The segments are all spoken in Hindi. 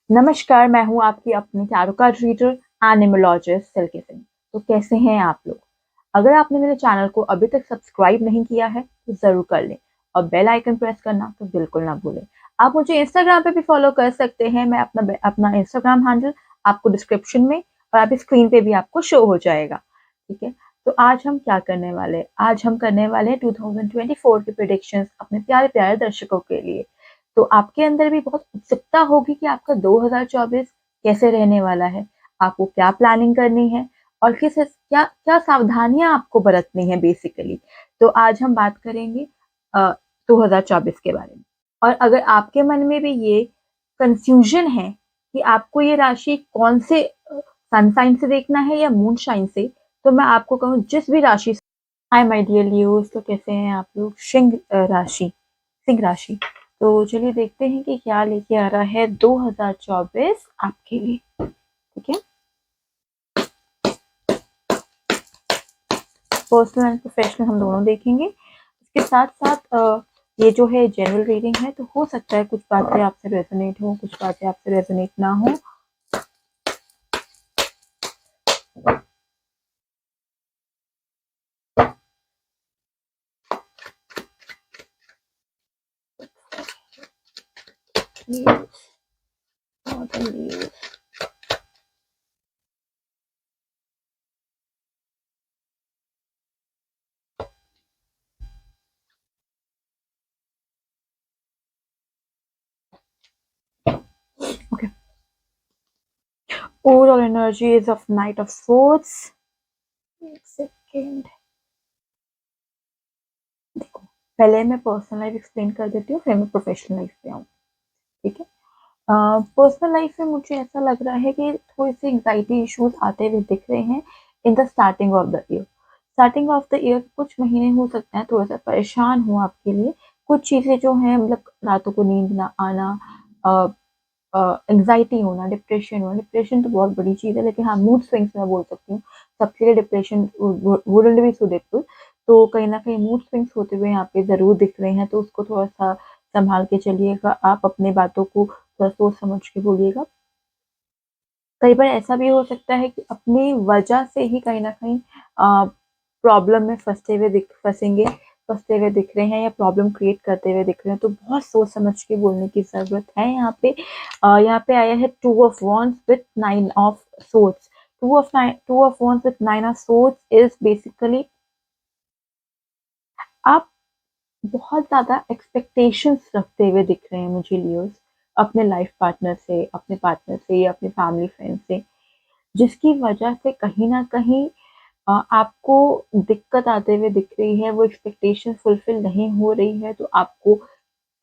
नमस्कार, मैं हूँ आपकी अपनी tarot card reader numerologist Silky Singh. तो कैसे हैं आप लोग? अगर आपने मेरे चैनल को अभी तक सब्सक्राइब नहीं किया है तो ज़रूर कर लें और बेल आइकन प्रेस करना तो बिल्कुल ना भूलें। आप मुझे इंस्टाग्राम पे भी फॉलो कर सकते हैं। मैं अपना इंस्टाग्राम हैंडल आपको डिस्क्रिप्शन में और आपकी स्क्रीन पे भी आपको शो हो जाएगा। ठीक है? तो आज हम क्या करने वाले हैं? आज हम करने वाले हैं 2024 की प्रेडिक्शंस अपने प्यारे-प्यारे दर्शकों के लिए। तो आपके अंदर भी बहुत उत्सुकता होगी कि आपका 2024 कैसे रहने वाला है, आपको क्या प्लानिंग करनी है और क्या क्या सावधानियां आपको बरतनी है बेसिकली। तो आज हम बात करेंगे 2024 के बारे में। और अगर आपके मन में भी ये कंफ्यूजन है कि आपको ये राशि कौन से सन साइन से देखना है या मून शाइन से, तो मैं आपको कहूँ जिस भी राशि। हाय माय डियर लियोस, तो कैसे हैं आप लोग? सिंह राशि। तो चलिए देखते हैं कि क्या लेके आ रहा है 2024 आपके लिए। ठीक है, पर्सनल एंड प्रोफेशनल हम दोनों देखेंगे। इसके साथ साथ ये जो है जनरल रीडिंग है, तो हो सकता है कुछ बातें आपसे रेजोनेट हो, कुछ बातें आपसे रेजोनेट ना हो। Okay, overall energy is of night of swords. एक सेकेंड, देखो पहले मैं पर्सनल लाइफ एक्सप्लेन कर देती हूँ, फिर मैं प्रोफेशनल लाइफ पे आऊँ। ठीक है, पर्सनल लाइफ में मुझे ऐसा लग रहा है कि थोड़ी सी एंग्जाइटी इश्यूज आते हुए दिख रहे हैं in the starting of the year. Starting of the year कुछ महीने हो सकते हैं थोड़ा सा परेशान हो आपके लिए। कुछ चीज़ें जो हैं, मतलब रातों को नींद ना आना, एंग्जाइटी होना, डिप्रेशन होना। डिप्रेशन तो बहुत बड़ी चीज़ है, लेकिन हाँ, मूड स्विंग्स मैं बोल सकती हूँ। सबके लिए डिप्रेशन वुडंट बी सुटेबल। तो कहीं ना कहीं मूड स्विंग्स होते हुए यहाँ पे ज़रूर दिख रहे हैं, तो उसको थोड़ा सा संभाल के चलिएगा। आप अपने बातों को थोड़ा सोच समझ के बोलिएगा। कई बार ऐसा भी हो सकता है कि अपनी वजह से ही कहीं ना कहीं प्रॉब्लम में फंसते हुए दिख रहे हैं या प्रॉब्लम क्रिएट करते हुए दिख रहे हैं। तो बहुत सोच समझ के बोलने की ज़रूरत है यहाँ पे। यहाँ पे आया है two of wands with nine of swords. Two of wands with nine of swords is basically आप बहुत ज़्यादा एक्सपेक्टेशंस रखते हुए दिख रहे हैं मुझे लियोस, अपने लाइफ पार्टनर से, अपने पार्टनर से या अपने फैमिली फ्रेंड से, जिसकी वजह से कहीं न कहीं आपको दिक्कत आते हुए दिख रही है। वो एक्सपेक्टेशन फुलफिल नहीं हो रही है, तो आपको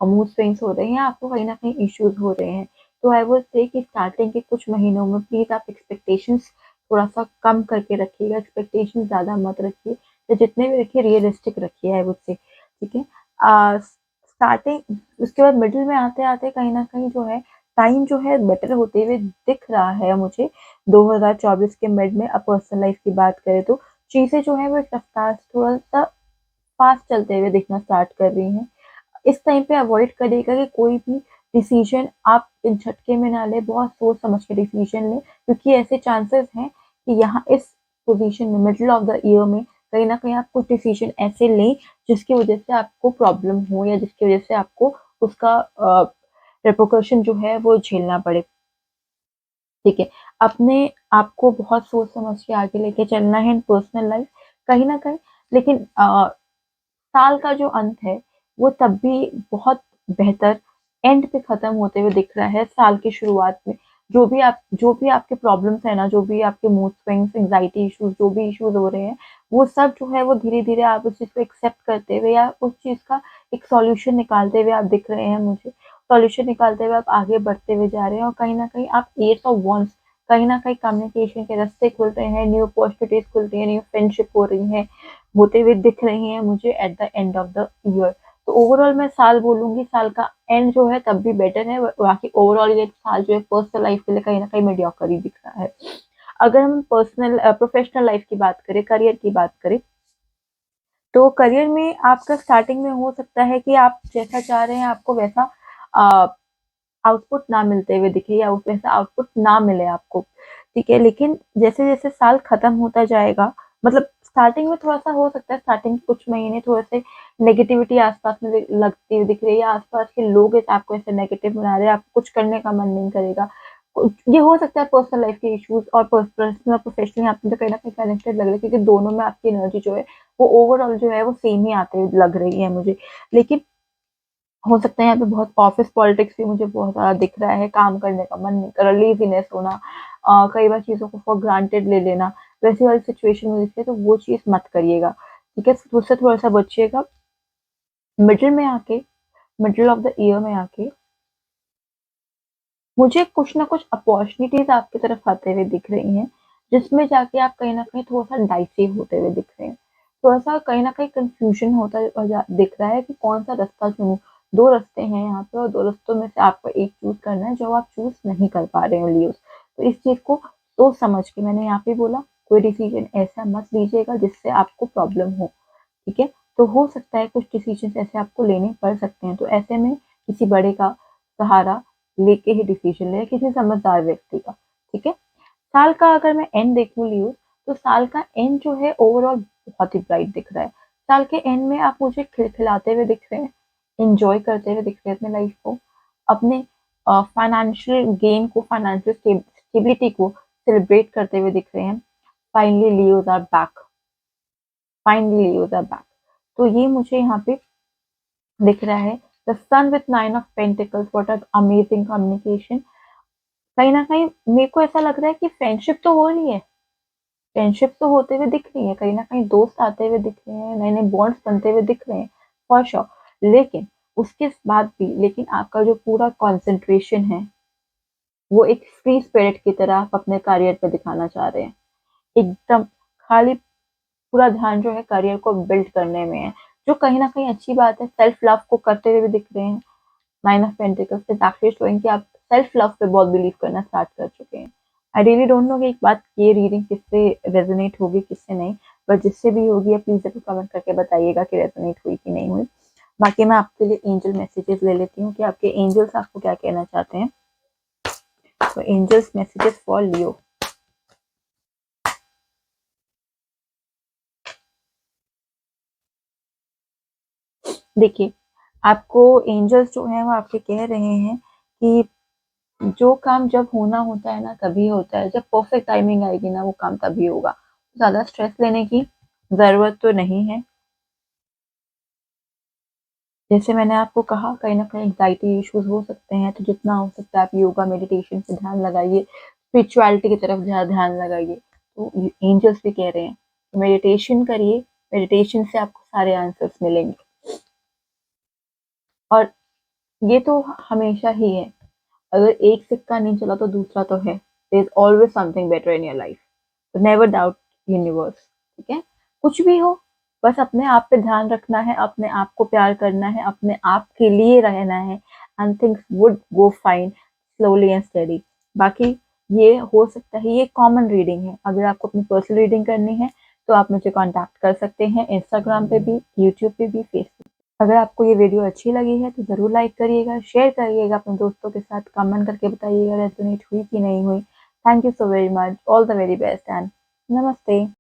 मूड स्विंग्स हो रहे हैं, आपको कहीं न कहीं इश्यूज़ हो रहे हैं। तो आई वुड से कि स्टार्टिंग के कुछ महीनों में प्लीज़ आप एक्सपेक्टेशंस थोड़ा-सा कम करके रखिएगा, एक्सपेक्टेशंस ज़्यादा मत रखिए। तो जितने भी रखिए रियलिस्टिक रखिए आई वुड से। ठीक है? स्टार्टिंग उसके बाद मिडल में आते-आते कहीं न कहीं जो है टाइम जो है बेटर होते हुए दिख रहा है मुझे। 2024 के मिड में पर्सनल लाइफ की बात करें तो चीज़ें जो है वो एक रफ्तार से थोड़ा-सा फास्ट चलते हुए दिखना स्टार्ट कर रही हैं। इस टाइम पे अवॉइड करिएगा कि कोई भी डिसीजन आप इन झटके में ना लें, बहुत सोच समझ के डिसीजन लें, क्योंकि ऐसे चांसेस हैं कि यहाँ इस पोजीशन में मिडल ऑफ द ईयर में कहीं न कहीं आप कुछ डिसीजन ऐसे लें जिसकी वजह से आपको प्रॉब्लम हो या जिसकी वजह से आपको उसका रिperकशन जो है वो झेलना पड़े। ठीक है, अपने आपको बहुत सोच समझ के आगे लेके चलना है इन पर्सनल लाइफ कहीं न कहीं। लेकिन साल का जो अंत है वो तब भी बहुत बेहतर एंड पे खत्म होते हुए दिख रहा है साल की शुरुआत में। जो भी आपके प्रॉब्लम्स है ना, जो भी आपके मूड स्विंग्स, एंग्जाइटी इश्यूज, जो भी इश्यूज हो रहे हैं, वो सब जो है वो धीरे धीरे आप उस चीज़ को एक्सेप्ट करते हुए या उस चीज़ का एक सॉल्यूशन निकालते हुए आप दिख रहे हैं मुझे। सॉल्यूशन निकालते हुए आप आगे बढ़ते हुए जा रहे हैं और कहीं ना कहीं आप एट ऑफ वंस, कहीं ना कहीं कम्युनिकेशन के रास्ते खुल रहे हैं, न्यू अपॉर्चुनिटीज खुल रही है, न्यू फ्रेंडशिप हो रही है, होते हुए दिख रही हैं मुझे at the end of the year. तो ओवरऑल मैं साल बोलूंगी, साल का एंड जो है तब भी बेटर है। बाकी ओवरऑल ये साल जो है पर्सनल लाइफ के लिए कहीं ना कहीं मीडियोकर ही दिख रहा है। अगर हम प्रोफेशनल लाइफ की बात करें, करियर की बात करें, तो करियर में आपका स्टार्टिंग में हो सकता है कि आप जैसा चाह रहे हैं आपको वैसा आउटपुट ना मिलते हुए दिखे या उसमें से आउटपुट ना मिले आपको, ठीक है। लेकिन जैसे जैसे साल खत्म होता जाएगा, मतलब स्टार्टिंग में थोड़ा सा हो सकता है, स्टार्टिंग के कुछ महीने थोड़े से नेगेटिविटी आसपास में लगती हुई दिख रही है, या आसपास के लोग आपको ऐसे नेगेटिव बना रहे हैं, आपको कुछ करने का मन नहीं करेगा। ये हो सकता है पर्सनल लाइफ के इश्यूज और पर्सनल प्रोफेशनल आप में तो कहीं ना कहीं कनेक्टेड लग रहा है, क्योंकि दोनों में आपकी एनर्जी जो है वो ओवरऑल जो है वो सेम ही आते हुए लग रही है मुझे। लेकिन हो सकता है यहाँ पे बहुत ऑफिस पॉलिटिक्स भी मुझे बहुत ज़्यादा दिख रहा है, काम करने का मन नहीं कर रहा, लेजीनेस होना, कई बार चीज़ों को फॉर ग्रांटेड ले लेना, वैसी वाली सिचुएशन में दिखती है, तो वो चीज़ मत करिएगा, ठीक है। उससे थोड़ा सा बचिएगा। मिडिल में आके, मिडिल ऑफ द ईयर में आके मुझे कुछ ना कुछ अपॉर्चुनिटीज आपकी तरफ आते हुए दिख रही हैं, जिसमें जाके आप कहीं ना कहीं थोड़ा सा डाइसी होते हुए दिख रहे हैं, थोड़ा सा कहीं ना कहीं कंफ्यूजन दिख रहा है कि कौन सा रास्ता चुनूं। दो रास्ते हैं यहाँ पे और दो रास्तों में से आपको एक चूज करना है, जो आप चूज नहीं कर पा रहे हो लियोस। तो इस चीज को सोच समझ के, मैंने यहाँ पे बोला, कोई डिसीजन ऐसा मत लीजिएगा जिससे आपको प्रॉब्लम हो, ठीक है। तो हो सकता है कुछ डिसीजन ऐसे आपको लेने पड़ सकते हैं, तो ऐसे में किसी बड़े का सहारा लेके ही डिसीजन ले, किसी समझदार व्यक्ति का, ठीक है। साल का अगर मैं एंड देखूं लियो, तो साल का एंड जो है ओवरऑल बहुत ही ब्राइट दिख रहा है। साल के एंड में आप मुझे खिलखिलाते हुए दिख रहे हैं, एंजॉय करते हुए दिख रहे हैं अपने लाइफ को, अपने फाइनेंशियल गेन को, फाइनेंशियल स्टेबिलिटी को सेलिब्रेट करते हुए दिख रहे हैं। Finally Leos are back, finally Leos are back. तो ये मुझे यहाँ पे दिख रहा है। The sun with 9 of pentacles, what are amazing communication. कहीं ना कहीं मेरे को ऐसा लग रहा है कि फ्रेंडशिप तो हो रही है, फ्रेंडशिप तो होते हुए दिख रही है, कहीं ना कहीं दोस्त आते हुए दिख रहे हैं, नए नए बॉन्ड्स बनते हुए दिख रहे हैं, फॉर श्योर। लेकिन उसके बाद भी, लेकिन आपका जो पूरा कंसंट्रेशन है वो एक फ्री स्पिरिट की तरह आप अपने करियर पे दिखाना चाह रहे हैं, एकदम खाली पूरा ध्यान जो है करियर को बिल्ड करने में है, जो कहीं ना कहीं अच्छी बात है। सेल्फ लव को करते हुए भी दिख रहे हैं। 9 of pentacles is actually showing कि आप सेल्फ लव पे बहुत बिलीव करना स्टार्ट कर चुके हैं। आई रियली डोंट नो कि एक बात, ये रीडिंग किससे रेजोनेट होगी किससे नहीं, बट जिससे भी होगी आप प्लीज कमेंट करके बताइएगा कि रेजोनेट हुई कि नहीं हुई। बाकी मैं आपके लिए एंजल मैसेजेस ले लेती हूँ कि आपके एंजल्स आपको क्या कहना चाहते हैं। तो एंजल्स मैसेजेस फॉर लियो। देखिए, आपको एंजल्स जो है वो आपके कह रहे हैं कि जो काम जब होना होता है ना तभी होता है, जब परफेक्ट टाइमिंग आएगी ना वो काम तभी होगा। ज्यादा स्ट्रेस लेने की जरूरत तो नहीं है। जैसे मैंने आपको कहा, कहीं ना कहीं एंग्जाइटी इश्यूज हो सकते हैं, तो जितना हो सकता है आप योगा मेडिटेशन पे ध्यान लगाइए, स्पिरिचुअलिटी की तरफ ध्यान लगाइए। तो एंजल्स भी कह रहे हैं तो मेडिटेशन करिए, मेडिटेशन से आपको सारे आंसर्स मिलेंगे। और ये तो हमेशा ही है, अगर एक सिक्का नहीं चला तो दूसरा तो है। There is always something better in your life, तो नेवर डाउट यूनिवर्स, ठीक है। कुछ भी हो, बस अपने आप पे ध्यान रखना है, अपने आप को प्यार करना है, अपने आप के लिए रहना है, and things would go fine, slowly and steady. बाकी ये हो सकता है, ये कॉमन रीडिंग है। अगर आपको अपनी पर्सनल रीडिंग करनी है तो आप मुझे कांटेक्ट कर सकते हैं, इंस्टाग्राम पे भी, यूट्यूब पे भी, फेसबुक। अगर आपको ये वीडियो अच्छी लगी है तो ज़रूर लाइक करिएगा, शेयर करिएगा अपने दोस्तों के साथ, कमेंट करके बताइएगा रेजोनेट हुई कि नहीं हुई। Thank you so very much, all the very best and नमस्ते।